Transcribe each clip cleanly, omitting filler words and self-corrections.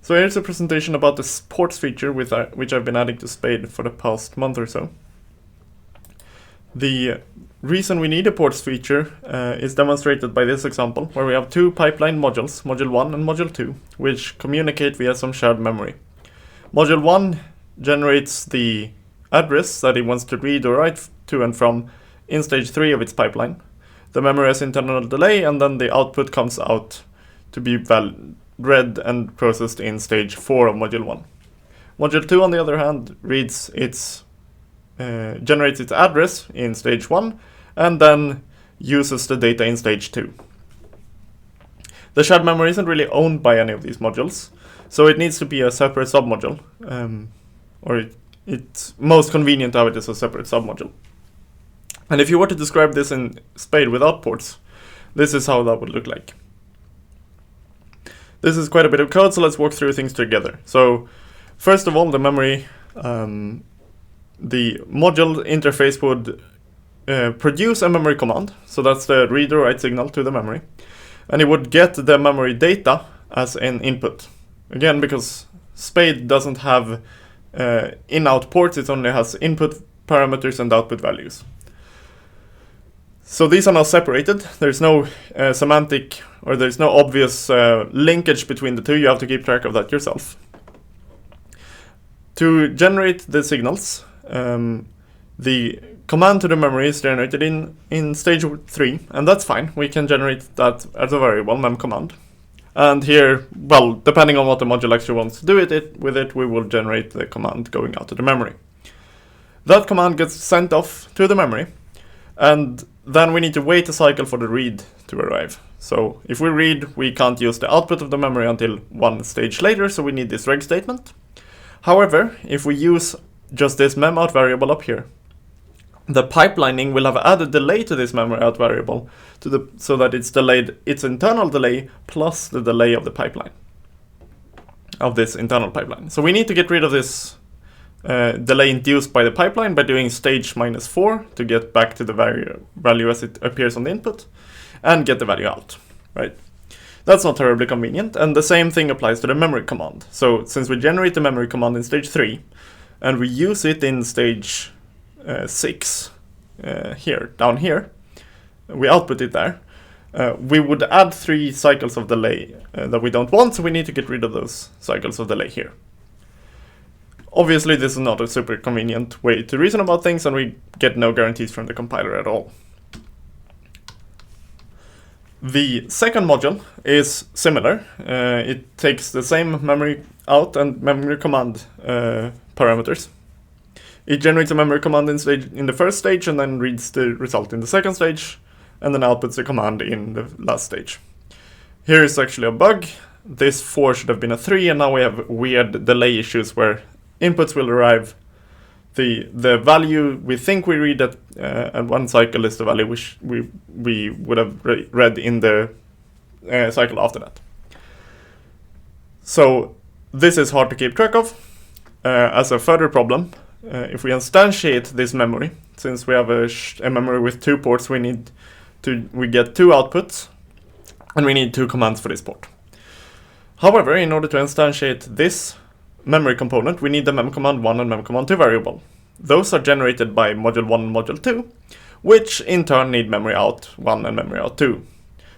So here's a presentation about the ports feature which I've been adding to Spade for the past month or so. The reason we need a ports feature is demonstrated by this example, where we have two pipeline modules, module 1 and module 2, which communicate via some shared memory. Module 1 generates the address that it wants to read or write to and from in stage 3 of its pipeline. The memory has internal delay, and then the output comes out to be read and processed in stage 4 of module 1. Module 2, on the other hand, reads generates its address in stage 1 and then uses the data in stage 2. The shared memory isn't really owned by any of these modules, so it needs to be a separate submodule, or it's most convenient to have it as a separate submodule. And if you were to describe this in Spade without ports, this is how that would look like. This is quite a bit of code, so let's walk through things together. So first of all, the memory, the module interface would produce a memory command. So that's the read or write signal to the memory. And it would get the memory data as an input. Again, because Spade doesn't have in-out ports, it only has input parameters and output values. So these are now separated. There's no semantic, or there's no obvious linkage between the two. You have to keep track of that yourself. To generate the signals, the command to the memory is generated in stage 3, and that's fine. We can generate that as a variable, mem command. And here, well, depending on what the module actually wants to do with it, we will generate the command going out to the memory. That command gets sent off to the memory, and then we need to wait a cycle for the read to arrive. So if we read, we can't use the output of the memory until one stage later, so we need this reg statement. However, if we use just this memout variable up here, the pipelining will have added delay to this memory out variable so that it's delayed its internal delay plus the delay of the pipeline, of this internal pipeline. So we need to get rid of this delay induced by the pipeline by doing stage -4 to get back to the value as it appears on the input and get the value out, right? That's not terribly convenient, and the same thing applies to the memory command. So since we generate the memory command in stage 3 and we use it in stage 6 down here, we output it there, we would add 3 cycles of delay that we don't want, so we need to get rid of those cycles of delay here. Obviously, this is not a super convenient way to reason about things, and we get no guarantees from the compiler at all. The second module is similar. It takes the same memory out and memory command parameters. It generates a memory command in the first stage and then reads the result in the second stage, and then outputs the command in the last stage. Here is actually a bug. This 4 should have been a 3, and now we have weird delay issues where inputs will arrive. The value we think we read at one cycle is the value which we would have read in the cycle after that. So this is hard to keep track of. As a further problem, if we instantiate this memory, since we have a memory with 2 ports, we get 2 outputs, and we need 2 commands for this port. However, in order to instantiate this memory component, we need the mem command 1 and mem command 2 variable. Those are generated by module 1 and module 2, which in turn need memory out 1 and memory out 2.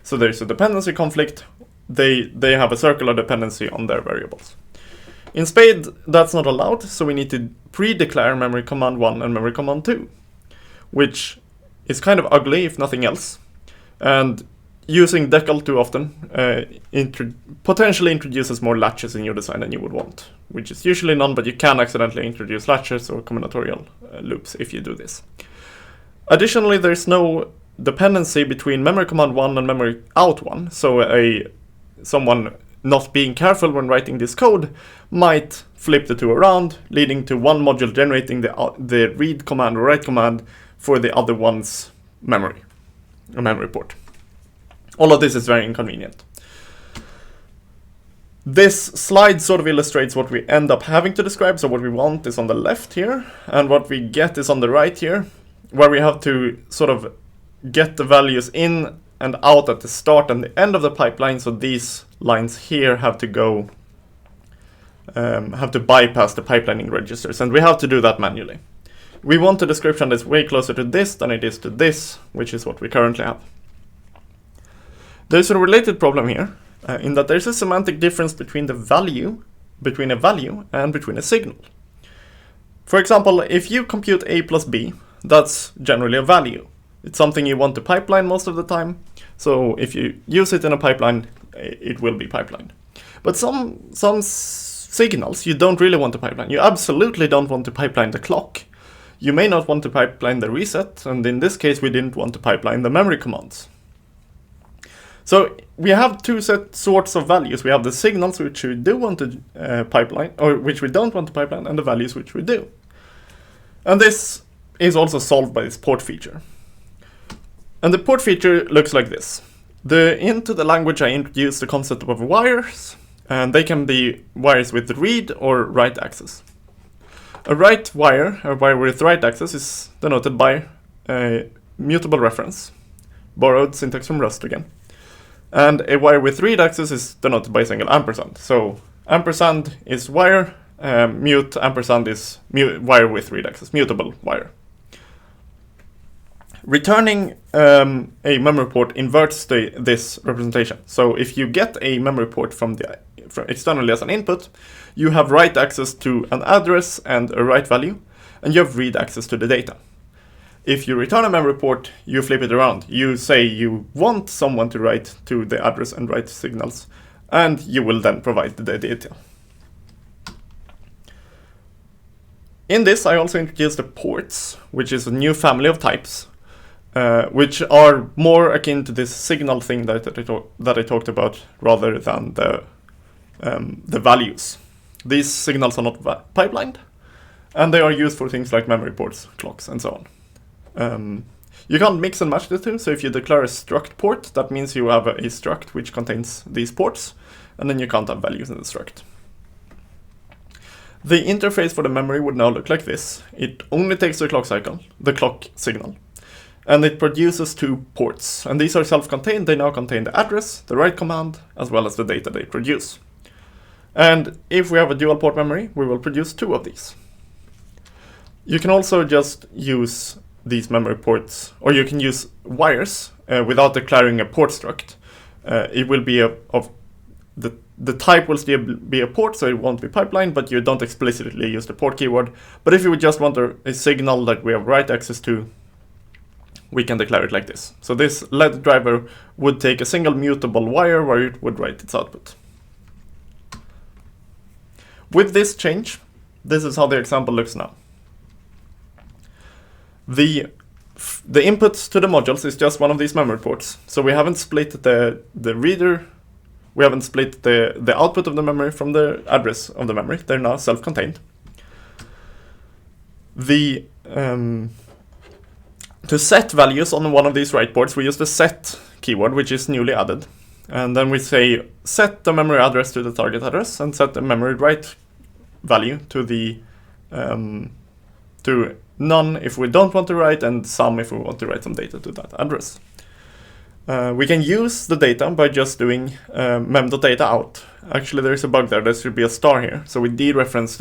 So there's a dependency conflict. They have a circular dependency on their variables. In Spade, that's not allowed, so we need to pre-declare memory command 1 and memory command 2, which is kind of ugly, if nothing else. And using decal too often potentially introduces more latches in your design than you would want, which is usually none, but you can accidentally introduce latches or combinatorial loops if you do this. Additionally, there's no dependency between memory command 1 and memory out 1, so someone not being careful when writing this code might flip the two around, leading to one module generating the read command or write command for the other one's memory port. All of this is very inconvenient. This slide sort of illustrates what we end up having to describe. So what we want is on the left here, and what we get is on the right here, where we have to sort of get the values in and out at the start and the end of the pipeline. So these lines here have to go have to bypass the pipelining registers, and we have to do that manually. We want a description that's way closer to this than it is to this, which is what we currently have. There's a related problem here, in that there's a semantic difference between a value and between a signal. For example, if you compute a plus b, that's generally a value. It's something you want to pipeline most of the time, so if you use it in a pipeline, it will be pipelined. But some signals you don't really want to pipeline. You absolutely don't want to pipeline the clock. You may not want to pipeline the reset, and in this case we didn't want to pipeline the memory commands. So we have two sorts of values. We have the signals which we do want to pipeline, or which we don't want to pipeline, and the values which we do. And this is also solved by this port feature. And the port feature looks like this. Into the language I introduced the concept of wires, and they can be wires with read or write access. A write wire, a wire with write access, is denoted by a mutable reference, borrowed syntax from Rust again. And a wire with read access is denoted by a single ampersand. So ampersand is wire, mute ampersand is wire with read access, mutable wire. Returning a memory port inverts this representation. So if you get a memory port from externally as an input, you have write access to an address and a write value, and you have read access to the data. If you return a memory port, you flip it around. You say you want someone to write to the address and write signals, and you will then provide the data. In this, I also introduced the ports, which is a new family of types, which are more akin to this signal thing that I talked about, rather than the values. These signals are not pipelined, and they are used for things like memory ports, clocks, and so on. You can't mix and match the two, so if you declare a struct port, that means you have a struct which contains these ports, and then you can't have values in the struct. The interface for the memory would now look like this. It only takes the clock signal, and it produces two ports, and these are self-contained. They now contain the address, the write command, as well as the data they produce. And if we have a dual port memory, we will produce two of these. You can also just use these memory ports, or you can use wires without declaring a port struct. It will be the type will still be a port, so it won't be pipelined, but you don't explicitly use the port keyword. But if you would just want a signal that we have write access to, we can declare it like this. So this LED driver would take a single mutable wire where it would write its output. With this change, this is how the example looks now. The inputs to the modules is just one of these memory ports. So we haven't split the reader, we haven't split the output of the memory from the address of the memory. They're now self-contained. To set values on one of these write ports, we use the set keyword, which is newly added. And then we say set the memory address to the target address and set the memory write value to the to none if we don't want to write, and some if we want to write some data to that address. We can use the data by just doing mem.data out. Actually, there's a bug there. There should be a star here. So we dereference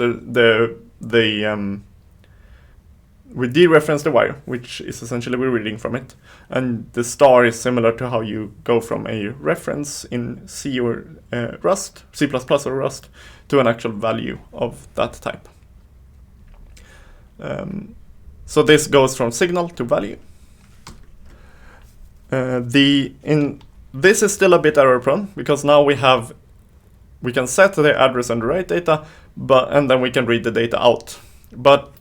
we dereference the wire, which is essentially we're reading from it. And the star is similar to how you go from a reference in C or Rust, C++ or Rust, to an actual value of that type. So this goes from signal to value. This is still a bit error prone, because now we can set the address and the write data, and then we can read the data out. But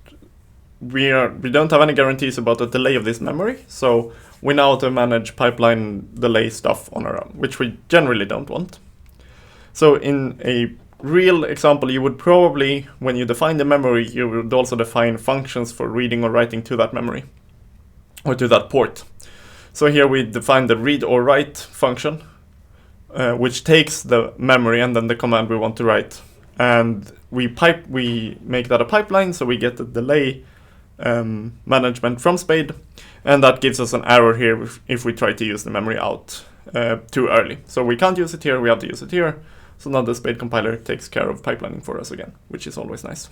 we don't have any guarantees about the delay of this memory, so we now have to manage pipeline delay stuff on our own, which we generally don't want. So in a real example, you would probably, when you define the memory, you would also define functions for reading or writing to that memory, or to that port. So here we define the read or write function, which takes the memory and then the command we want to write. And we make that a pipeline, so we get the delay management from Spade, and that gives us an error here if we try to use the memory out too early. So we can't use it here, we have to use it here, So now the Spade compiler takes care of pipelining for us again, which is always nice.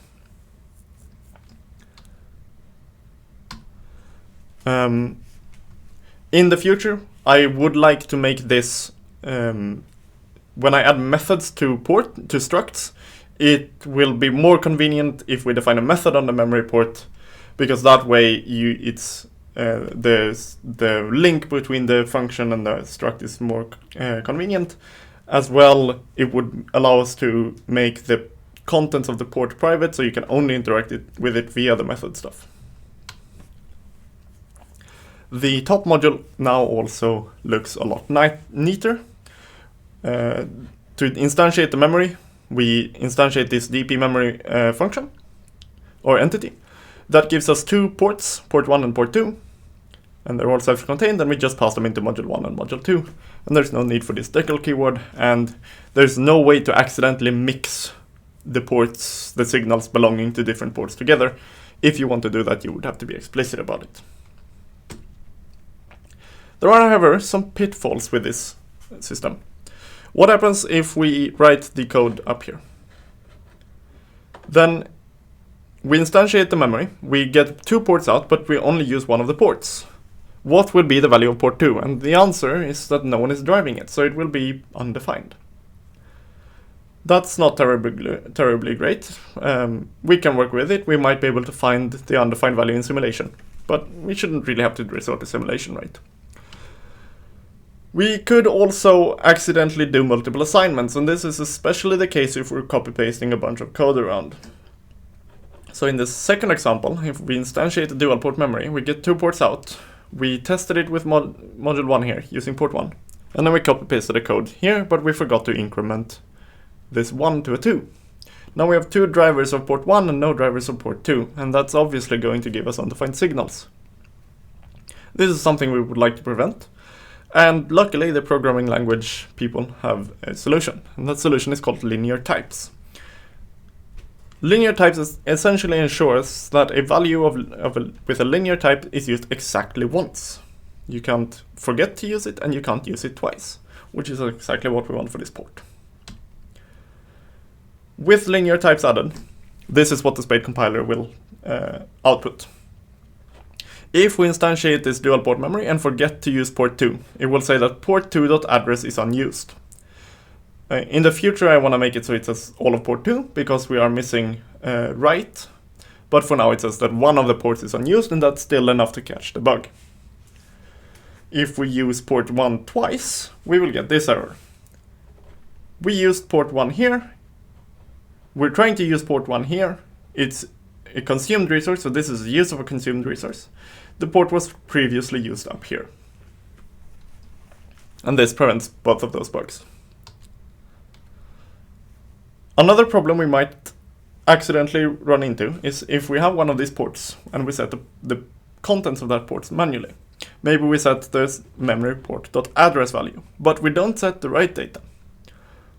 In the future, I would like to make this, when I add methods to structs, it will be more convenient if we define a method on the memory port, because that way the link between the function and the struct is more convenient. As well, it would allow us to make the contents of the port private, so you can only interact with it via the method stuff. The top module now also looks a lot neater. To instantiate the memory, we instantiate this dp memory function or entity. That gives us two ports, port 1 and port 2. And they're all self-contained, and we just pass them into module 1 and module 2. And there's no need for this decal keyword, and there's no way to accidentally mix the ports, the signals belonging to different ports together. If you want to do that, you would have to be explicit about it. There are, however, some pitfalls with this system. What happens if we write the code up here? Then we instantiate the memory, we get two ports out, but we only use one of the ports. What will be the value of port 2? And the answer is that no one is driving it, so it will be undefined. That's not terribly great. We can work with it. We might be able to find the undefined value in simulation, but we shouldn't really have to resort to simulation, right? We could also accidentally do multiple assignments, and this is especially the case if we're copy-pasting a bunch of code around. So in this second example, if we instantiate a dual port memory, we get two ports out. We tested it with module 1 here, using port 1. And then we copy-pasted the code here, but we forgot to increment this 1 to a 2. Now we have two drivers of port 1 and no drivers of port 2, and that's obviously going to give us undefined signals. This is something we would like to prevent, and luckily the programming language people have a solution, and that solution is called linear types. Linear types essentially ensures that a value with a linear type is used exactly once. You can't forget to use it, and you can't use it twice, which is exactly what we want for this port. With linear types added, this is what the Spade compiler will output. If we instantiate this dual port memory and forget to use port 2, it will say that port 2.address is unused. In the future, I want to make it so it says all of port 2, because we are missing write. But for now, it says that one of the ports is unused, and that's still enough to catch the bug. If we use port 1 twice, we will get this error. We used port 1 here. We're trying to use port 1 here. It's a consumed resource, so this is the use of a consumed resource. The port was previously used up here. And this prevents both of those bugs. Another problem we might accidentally run into is if we have one of these ports and we set the contents of that port manually. Maybe we set the memory port.address value, but we don't set the write data.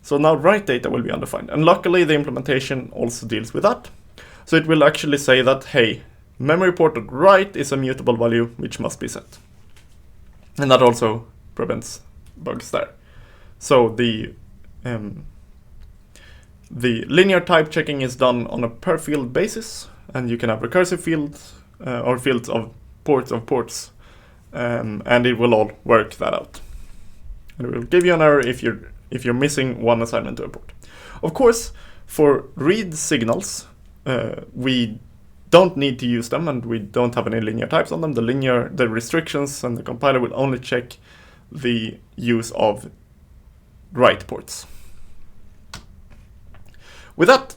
So now write data will be undefined, and luckily the implementation also deals with that. So it will actually say that, hey, memory port.write is a mutable value which must be set. And that also prevents bugs there. So the linear type checking is done on a per field basis, and you can have recursive fields or fields of ports, and it will all work that out. And it will give you an error if you're missing one assignment to a port. Of course, for read signals, we don't need to use them, and we don't have any linear types on them. The restrictions and the compiler will only check the use of write ports. With that,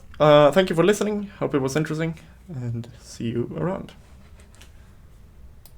thank you for listening. Hope it was interesting, and see you around.